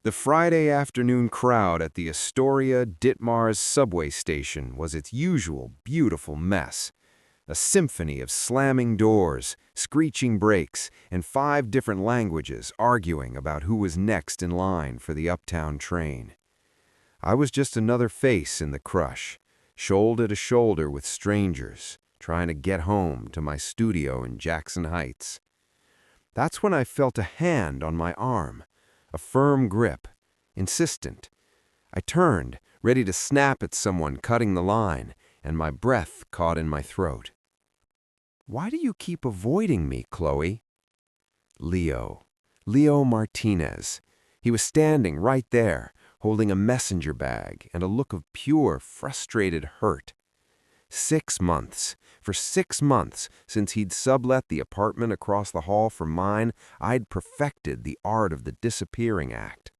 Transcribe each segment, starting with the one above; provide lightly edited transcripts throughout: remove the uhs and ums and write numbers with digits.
The Friday afternoon crowd at the Astoria Ditmars subway station was its usual beautiful mess. A symphony of slamming doors, screeching brakes, and 5 different languages arguing about who was next in line for the uptown train. I was just another face in the crush, shoulder to shoulder with strangers, trying to get home to my studio in Jackson Heights. That's when I felt a hand on my arm, a firm grip, insistent. I turned, ready to snap at someone cutting the line, and my breath caught in my throat. "Why do you keep avoiding me, Chloe?" Leo Martinez. He was standing right there, holding a messenger bag and a look of pure, frustrated hurt. 6 months. For 6 months, since he'd sublet the apartment across the hall from mine, I'd perfected the art of the disappearing act.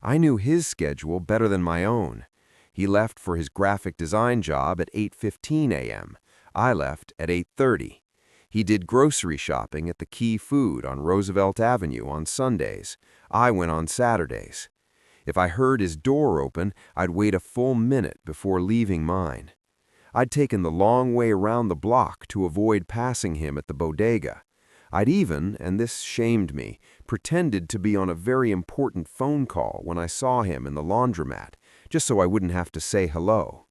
I knew his schedule better than my own. He left for his graphic design job at 8:15 a.m. I left at 8:30. He did grocery shopping at the Key Food on Roosevelt Avenue on Sundays. I went on Saturdays. If I heard his door open, I'd wait a full minute before leaving mine. I'd taken the long way around the block to avoid passing him at the bodega. I'd even, and this shamed me, pretended to be on a very important phone call when I saw him in the laundromat, just so I wouldn't have to say hello.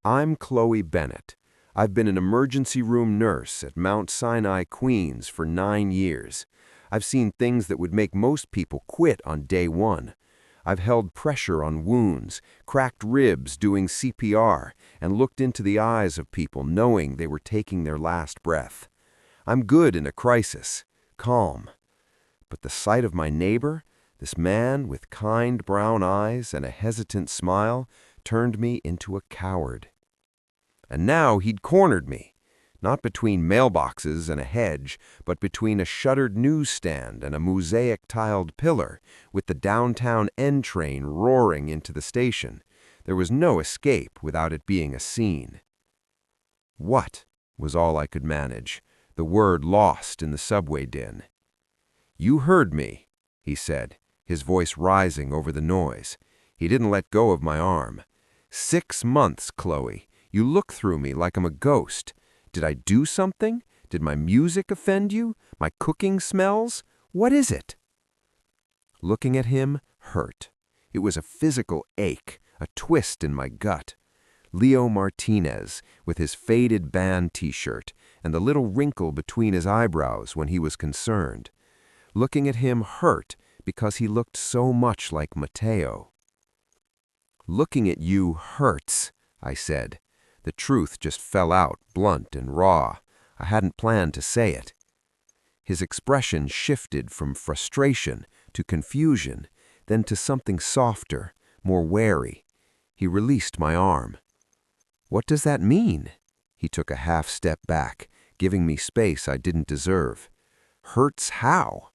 I'm Chloe Bennett. I've been an emergency room nurse at Mount Sinai, Queens for 9 years. I've seen things that would make most people quit on day 1. I've held pressure on wounds, cracked ribs doing CPR, and looked into the eyes of people knowing they were taking their last breath. I'm good in a crisis, calm. But the sight of my neighbor, this man with kind brown eyes and a hesitant smile, turned me into a coward. And now he'd cornered me, not between mailboxes and a hedge, but between a shuttered newsstand and a mosaic-tiled pillar, with the downtown N train roaring into the station. There was no escape without it being a scene. "What?" was all I could manage, the word lost in the subway din. "You heard me," he said, his voice rising over the noise. He didn't let go of my arm. 6 months, Chloe. You look through me like I'm a ghost. Did I do something? Did my music offend you? My cooking smells? What is it?" Looking at him hurt. It was a physical ache, a twist in my gut. Leo Martinez, with his faded band t-shirt and the little wrinkle between his eyebrows when he was concerned. Looking at him hurt because he looked so much like Mateo. "Looking at you hurts," I said. The truth just fell out, blunt and raw. I hadn't planned to say it. His expression shifted from frustration to confusion, then to something softer, more wary. He released my arm. "What does that mean?" He took a half step back, giving me space I didn't deserve. "Hurts how?"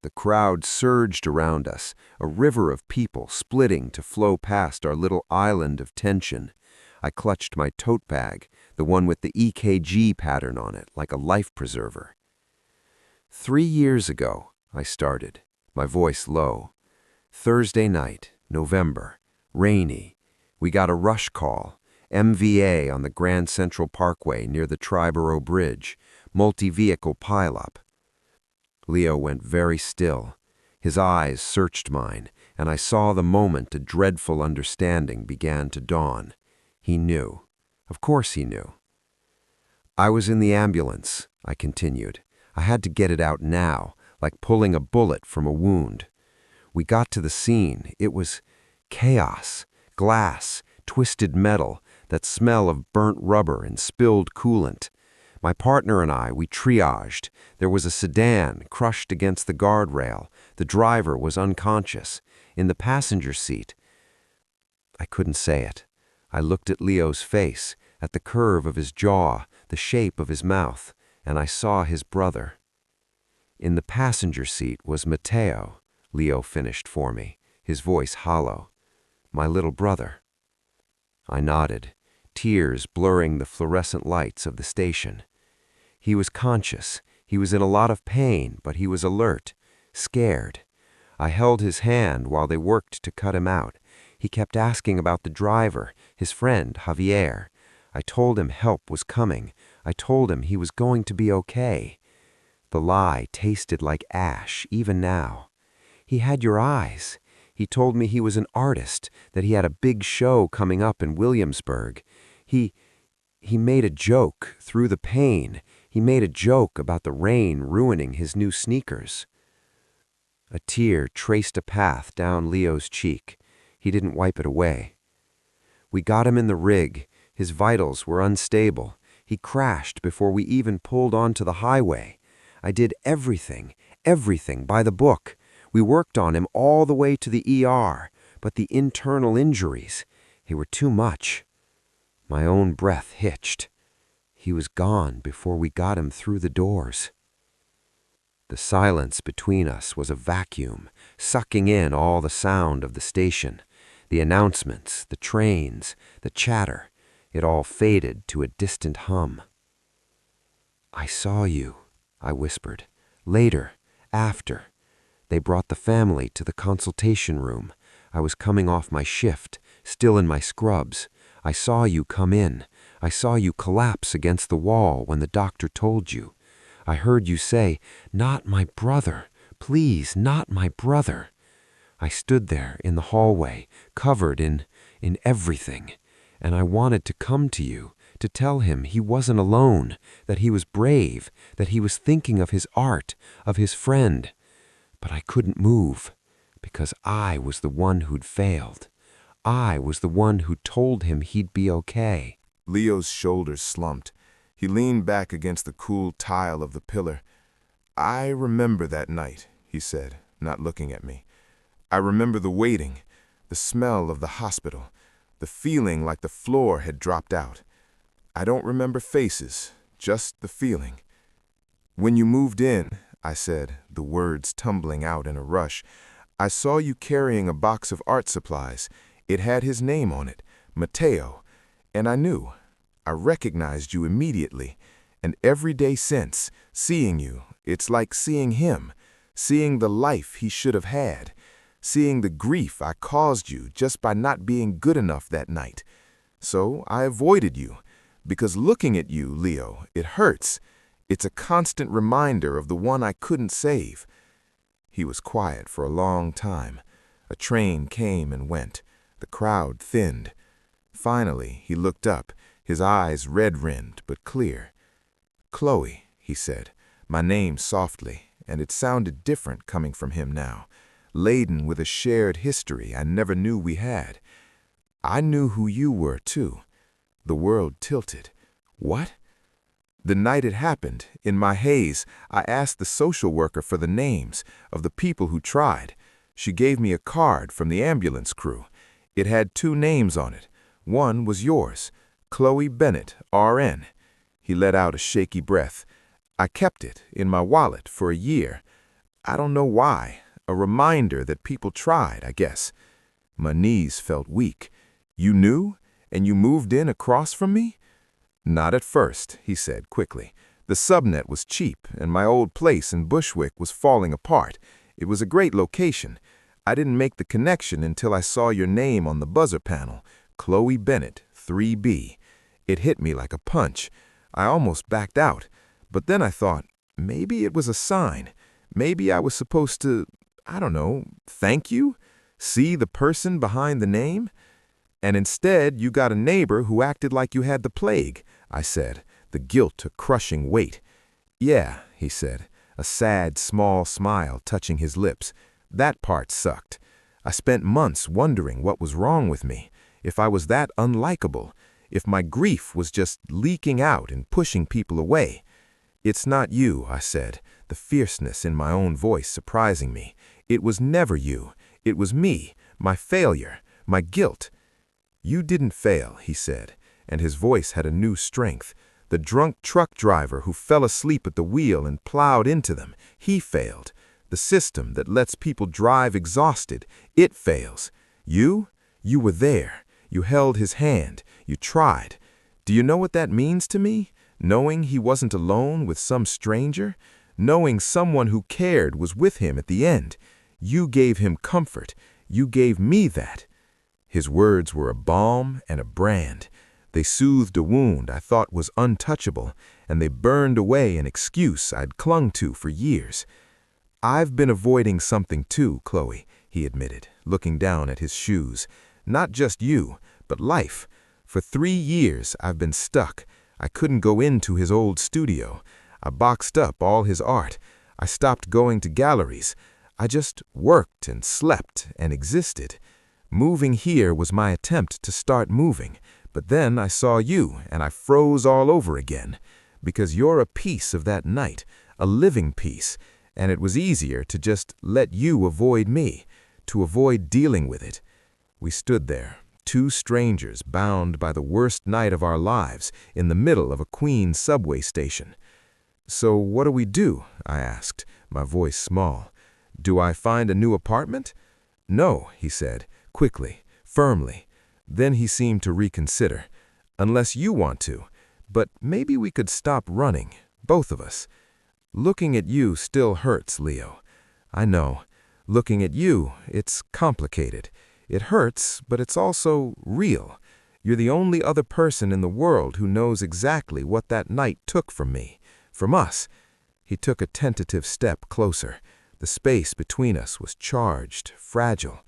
The crowd surged around us, a river of people splitting to flow past our little island of tension. I clutched my tote bag, the one with the EKG pattern on it, like a life preserver. 3 years ago, I started, my voice low. Thursday night, November, rainy. We got a rush call, MVA on the Grand Central Parkway near the Triborough Bridge, multi-vehicle pileup. Leo went very still. His eyes searched mine, and I saw the moment a dreadful understanding began to dawn. He knew. Of course he knew. "I was in the ambulance," I continued. "I had to get it out now, like pulling a bullet from a wound. We got to the scene. It was chaos, glass, twisted metal, that smell of burnt rubber and spilled coolant. My partner and I, we triaged. There was a sedan crushed against the guardrail. The driver was unconscious. In the passenger seat..." I couldn't say it. I looked at Leo's face, at the curve of his jaw, the shape of his mouth, and I saw his brother. "In the passenger seat was Mateo," Leo finished for me, his voice hollow. "My little brother." I nodded, tears blurring the fluorescent lights of the station. He was conscious. He was in a lot of pain, but he was alert, scared. I held his hand while they worked to cut him out. He kept asking about the driver, his friend, Javier. I told him help was coming. I told him he was going to be okay. The lie tasted like ash, even now. He had your eyes. He told me he was an artist, that he had a big show coming up in Williamsburg. He made a joke through the pain. He made a joke about the rain ruining his new sneakers. A tear traced a path down Leo's cheek. He didn't wipe it away. We got him in the rig. His vitals were unstable. He crashed before we even pulled onto the highway. I did everything by the book. We worked on him all the way to the ER, but the internal injuries, they were too much. My own breath hitched. He was gone before we got him through the doors. The silence between us was a vacuum, sucking in all the sound of the station. The announcements, the trains, the chatter, it all faded to a distant hum. "I saw you," I whispered. "Later, after. They brought the family to the consultation room. I was coming off my shift, still in my scrubs. I saw you come in. I saw you collapse against the wall when the doctor told you. I heard you say, 'Not my brother. Please, not my brother.' I stood there in the hallway, covered in everything, and I wanted to come to you, to tell him he wasn't alone, that he was brave, that he was thinking of his art, of his friend. But I couldn't move, because I was the one who'd failed. I was the one who told him he'd be okay." Leo's shoulders slumped. He leaned back against the cool tile of the pillar. "I remember that night," he said, not looking at me. "I remember the waiting, the smell of the hospital, the feeling like the floor had dropped out. I don't remember faces, just the feeling. When you moved in," I said, the words tumbling out in a rush, "I saw you carrying a box of art supplies. It had his name on it, Mateo, and I knew. I recognized you immediately, and every day since, seeing you, it's like seeing him, seeing the life he should have had, seeing the grief I caused you just by not being good enough that night. So I avoided you, because looking at you, Leo, it hurts. It's a constant reminder of the one I couldn't save." He was quiet for a long time. A train came and went. The crowd thinned. Finally, he looked up, his eyes red-rimmed but clear. "Chloe," he said, my name softly, and it sounded different coming from him now, laden with a shared history I never knew we had. "I knew who you were, too." The world tilted. "What?" "The night it happened, in my haze, I asked the social worker for the names of the people who tried. She gave me a card from the ambulance crew. It had 2 names on it. One was yours, Chloe Bennett, RN. He let out a shaky breath. "I kept it in my wallet for a year. I don't know why. A reminder that people tried, I guess." My knees felt weak. "You knew? And you moved in across from me?" "Not at first," he said quickly. "The subnet was cheap, and my old place in Bushwick was falling apart. It was a great location. I didn't make the connection until I saw your name on the buzzer panel, Chloe Bennett, 3B. It hit me like a punch. I almost backed out. But then I thought, maybe it was a sign. Maybe I was supposed to, I don't know, thank you? See the person behind the name? And instead, you got a neighbor who acted like you had the plague," I said, the guilt a crushing weight. "Yeah," he said, a sad, small smile touching his lips. "That part sucked. I spent months wondering what was wrong with me, if I was that unlikable, if my grief was just leaking out and pushing people away." "It's not you," I said, the fierceness in my own voice surprising me. "It was never you. It was me, my failure, my guilt." "You didn't fail," he said, and his voice had a new strength. "The drunk truck driver who fell asleep at the wheel and plowed into them, he failed. The system that lets people drive exhausted, it fails. You were there. You held his hand. You tried. Do you know what that means to me? Knowing he wasn't alone with some stranger? Knowing someone who cared was with him at the end. You gave him comfort. You gave me that." His words were a balm and a brand. They soothed a wound I thought was untouchable, and they burned away an excuse I'd clung to for years. "I've been avoiding something too, Chloe," he admitted, looking down at his shoes. "Not just you, but life. For 3 years I've been stuck. I couldn't go into his old studio. I boxed up all his art. I stopped going to galleries. I just worked and slept and existed. Moving here was my attempt to start moving, but then I saw you and I froze all over again. Because you're a piece of that night, a living piece, and it was easier to just let you avoid me, to avoid dealing with it." We stood there, 2 strangers bound by the worst night of our lives in the middle of a Queens subway station. "So what do we do?" I asked, my voice small. "Do I find a new apartment?" "No," he said, quickly, firmly. Then he seemed to reconsider. "Unless you want to. But maybe we could stop running, both of us. Looking at you still hurts, Leo. I know. Looking at you, it's complicated. It hurts, but it's also real. You're the only other person in the world who knows exactly what that night took from me, from us." He took a tentative step closer. The space between us was charged, fragile.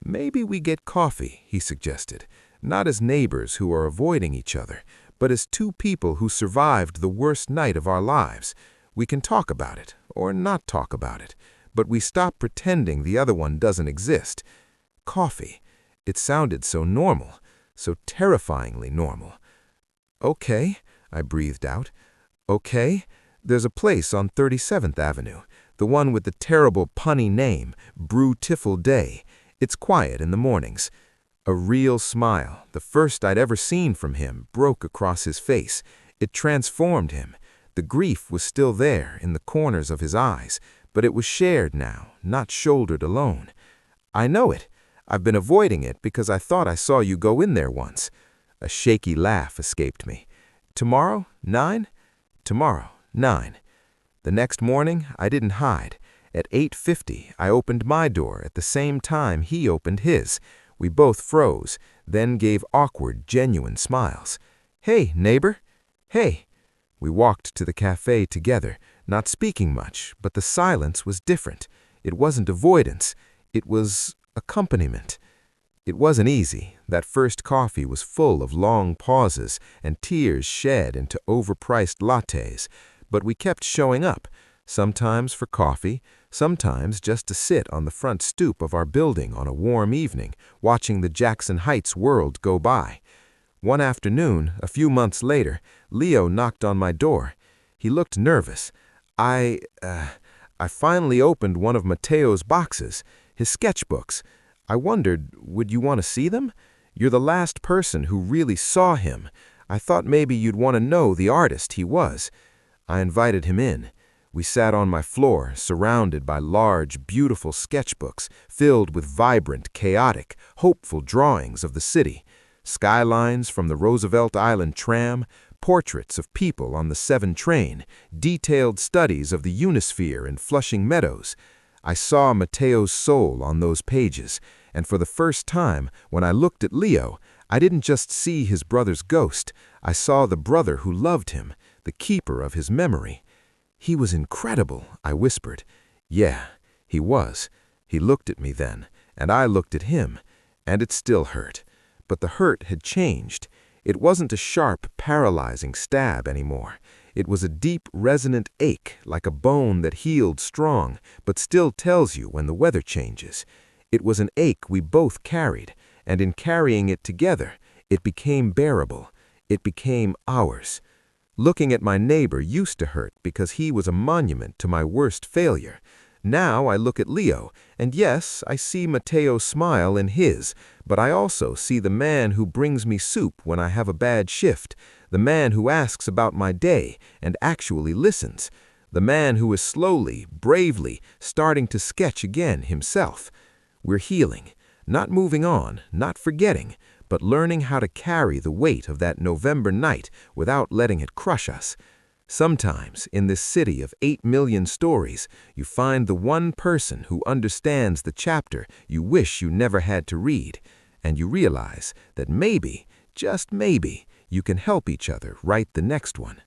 "Maybe we get coffee," he suggested, "not as neighbors who are avoiding each other, but as 2 people who survived the worst night of our lives. We can talk about it, or not talk about it, but we stop pretending the other one doesn't exist." Coffee. It sounded so normal, so terrifyingly normal. "Okay," I breathed out. "Okay, there's a place on 37th Avenue, the one with the terrible punny name, Brew Tiffle Day. It's quiet in the mornings." A real smile, the first I'd ever seen from him, broke across his face. It transformed him. The grief was still there in the corners of his eyes, but it was shared now, not shouldered alone. "I know it. I've been avoiding it because I thought I saw you go in there once." A shaky laugh escaped me. "Tomorrow, 9? Tomorrow, 9. The next morning, I didn't hide. At 8:50, I opened my door at the same time he opened his. We both froze, then gave awkward, genuine smiles. "Hey, neighbor. Hey." We walked to the cafe together, not speaking much, but the silence was different. It wasn't avoidance. It was accompaniment. It wasn't easy. That first coffee was full of long pauses and tears shed into overpriced lattes, but we kept showing up, sometimes for coffee, sometimes just to sit on the front stoop of our building on a warm evening, watching the Jackson Heights world go by. One afternoon, a few months later, Leo knocked on my door. He looked nervous. I finally opened one of Mateo's boxes, his sketchbooks. I wondered, would you want to see them? You're the last person who really saw him. I thought maybe you'd want to know the artist he was. I invited him in. We sat on my floor, surrounded by large, beautiful sketchbooks filled with vibrant, chaotic, hopeful drawings of the city. Skylines from the Roosevelt Island tram, portraits of people on the 7 train, detailed studies of the Unisphere in Flushing Meadows. I saw Mateo's soul on those pages, and for the first time, when I looked at Leo, I didn't just see his brother's ghost. I saw the brother who loved him, the keeper of his memory. "He was incredible," I whispered. Yeah, he was. He looked at me then, and I looked at him, and it still hurt. But the hurt had changed. It wasn't a sharp, paralyzing stab anymore. It was a deep, resonant ache, like a bone that healed strong, but still tells you when the weather changes. It was an ache we both carried, and in carrying it together, it became bearable. It became ours. Looking at my neighbor used to hurt because he was a monument to my worst failure. Now I look at Leo, and yes, I see Mateo's smile in his, but I also see the man who brings me soup when I have a bad shift, the man who asks about my day and actually listens, the man who is slowly, bravely starting to sketch again himself. We're healing, not moving on, not forgetting, but learning how to carry the weight of that November night without letting it crush us. Sometimes, in this city of 8 million stories, you find the one person who understands the chapter you wish you never had to read, and you realize that maybe, just maybe, you can help each other write the next one.